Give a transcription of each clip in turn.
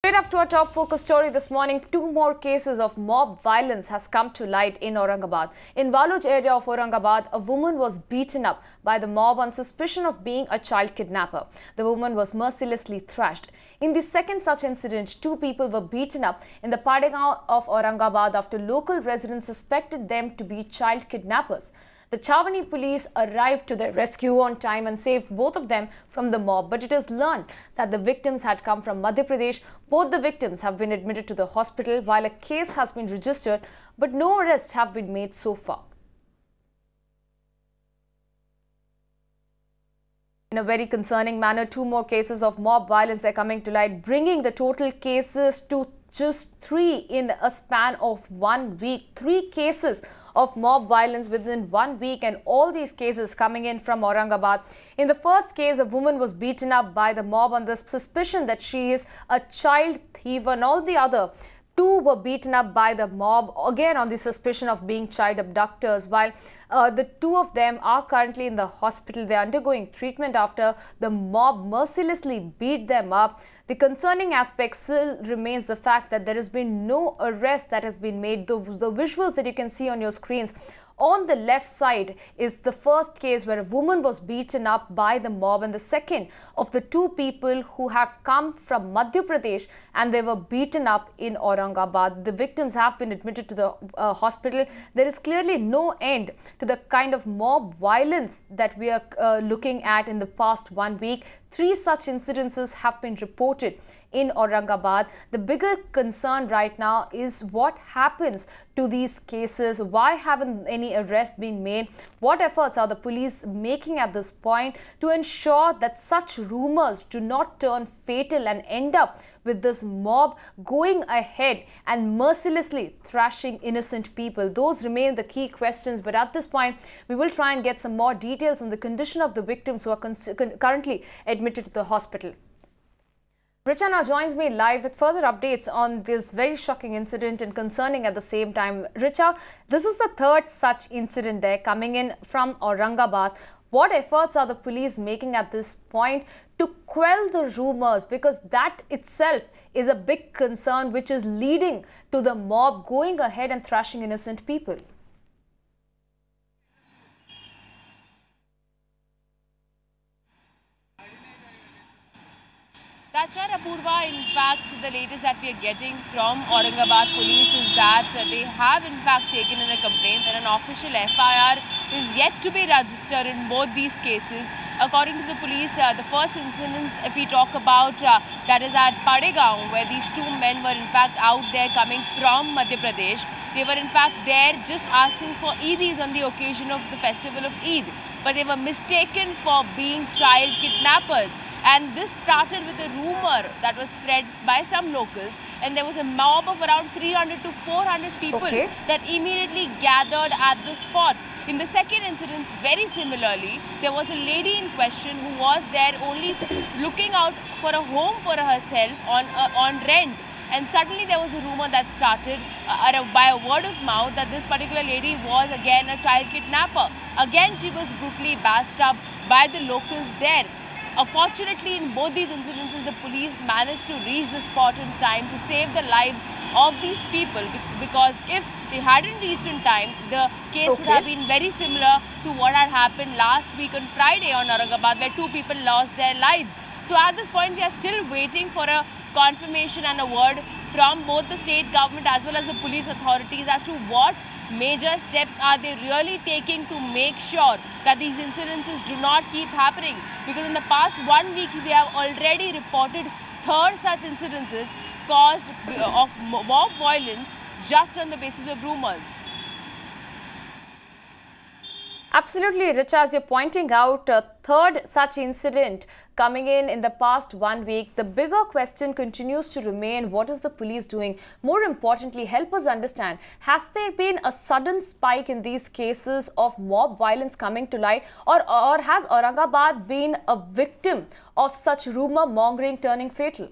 Straight up to our top focus story this morning, two more cases of mob violence has come to light in Aurangabad. In Waluj area of Aurangabad, a woman was beaten up by the mob on suspicion of being a child kidnapper. The woman was mercilessly thrashed. In the second such incident, two people were beaten up in the Padegaon of Aurangabad after local residents suspected them to be child kidnappers. The Chavani police arrived to their rescue on time and saved both of them from the mob, but it is learned that the victims had come from Madhya Pradesh. Both the victims have been admitted to the hospital while a case has been registered, but no arrests have been made so far. In a very concerning manner, two more cases of mob violence are coming to light, bringing the total cases to just 3 in a span of 1 week. 3 cases of mob violence within 1 week, and all these cases coming in from Aurangabad. In the first case, a woman was beaten up by the mob on the suspicion that she is a child thief, and all the other 2 were beaten up by the mob, again on the suspicion of being child abductors. While the 2 of them are currently in the hospital, they are undergoing treatment after the mob mercilessly beat them up. The concerning aspect still remains the fact that there has been no arrest that has been made. The visuals that you can see on your screens, on the left side is the first case where a woman was beaten up by the mob, and the second of the 2 people who have come from Madhya Pradesh and they were beaten up in Aurangabad. The victims have been admitted to the hospital. There is clearly no end to the kind of mob violence that we are looking at in the past 1 week. 3 such incidences have been reported in Aurangabad. The bigger concern right now is what happens to these cases. Why haven't any arrests been made? What efforts are the police making at this point to ensure that such rumors do not turn fatal and end up with this mob going ahead and mercilessly thrashing innocent people? Those remain the key questions, but at this point we will try and get some more details on the condition of the victims who are currently admitted to the hospital. Richa now joins me live with further updates on this very shocking incident and concerning at the same time. Richa, this is the 3rd such incident there coming in from Aurangabad. What efforts are the police making at this point to quell the rumors? Because that itself is a big concern which is leading to the mob going ahead and thrashing innocent people. That's right, Apurva. In fact, the latest that we are getting from Aurangabad police is that they have in fact taken in a complaint and an official FIR is yet to be registered in both these cases. According to the police, the first incident, if we talk about, that is at Padegaon, where these 2 men were in fact out there coming from Madhya Pradesh. They were in fact there just asking for Eidis on the occasion of the festival of Eid, but they were mistaken for being child kidnappers. And this started with a rumor that was spread by some locals, and there was a mob of around 300 to 400 people that immediately gathered at the spot. In the second incident, very similarly, there was a lady in question who was there only looking out for a home for herself on rent. And suddenly there was a rumor that started by a word of mouth that this particular lady was again a child kidnapper. Again, she was brutally bashed up by the locals there. Fortunately, in both these incidences, the police managed to reach the spot in time to save the lives of these people, because if they hadn't reached in time, the case would have been very similar to what had happened last week on Friday on Aurangabad, where 2 people lost their lives. So at this point, we are still waiting for a confirmation and a word from both the state government as well as the police authorities as to what major steps are they really taking to make sure that these incidences do not keep happening. Because in the past 1 week, we have already reported 3rd such incidences caused of mob violence just on the basis of rumors. Absolutely, Richa, as you're pointing out, a 3rd such incident coming in the past 1 week. The bigger question continues to remain, what is the police doing? More importantly, help us understand, has there been a sudden spike in these cases of mob violence coming to light, or has Aurangabad been a victim of such rumor mongering turning fatal?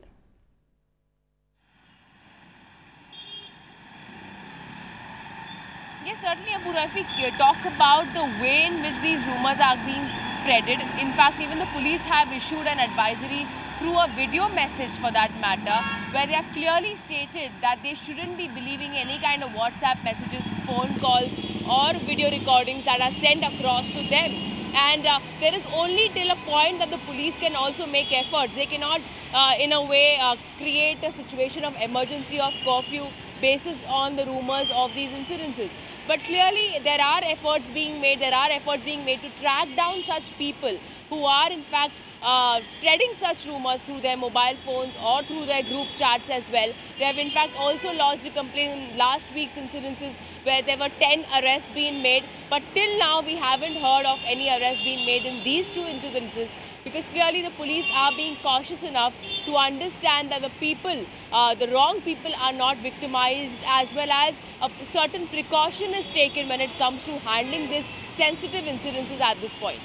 Yes, certainly, Apurva. If we talk about the way in which these rumors are being spreaded, in fact, even the police have issued an advisory through a video message for that matter, where they have clearly stated that they shouldn't be believing any kind of WhatsApp messages, phone calls or video recordings that are sent across to them. And there is only till a point that the police can also make efforts. They cannot in a way create a situation of emergency of curfew basis on the rumors of these incidences. But clearly there are efforts being made, to track down such people who are in fact spreading such rumors through their mobile phones or through their group chats as well. They have in fact also lodged a complaint in last week's incidences where there were 10 arrests being made, but till now we haven't heard of any arrests being made in these two incidences, because clearly the police are being cautious enough to understand that the people, the wrong people are not victimized, as well as a certain precaution is taken when it comes to handling these sensitive incidences at this point.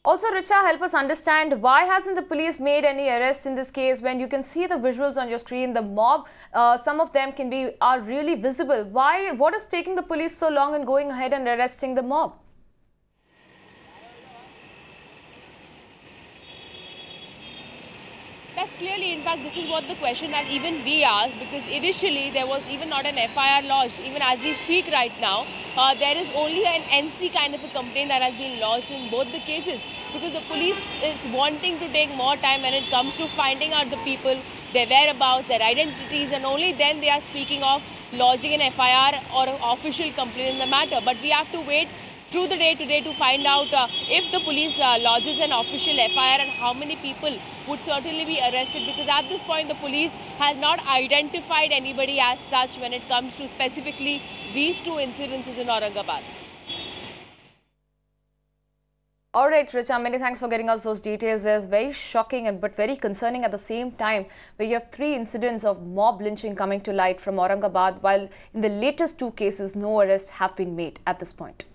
Also, Richa, help us understand why hasn't the police made any arrests in this case? When you can see the visuals on your screen, the mob, some of them are really visible. What is taking the police so long in going ahead and arresting the mob? That's clearly, in fact, this is what the question that even we asked, because initially there was even not an FIR lodged. Even as we speak right now, there is only an NC kind of a complaint that has been lodged in both the cases, because the police is wanting to take more time when it comes to finding out the people, their whereabouts, their identities, and only then they are speaking of lodging an FIR or an official complaint in the matter. But we have to wait through the day today to find out if the police lodges an official FIR and how many people would certainly be arrested, because at this point the police has not identified anybody as such when it comes to specifically these two incidences in Aurangabad. All right, Richa, many thanks for getting us those details. It's very shocking but very concerning at the same time, where you have 3 incidents of mob lynching coming to light from Aurangabad, while in the latest 2 cases, no arrests have been made at this point.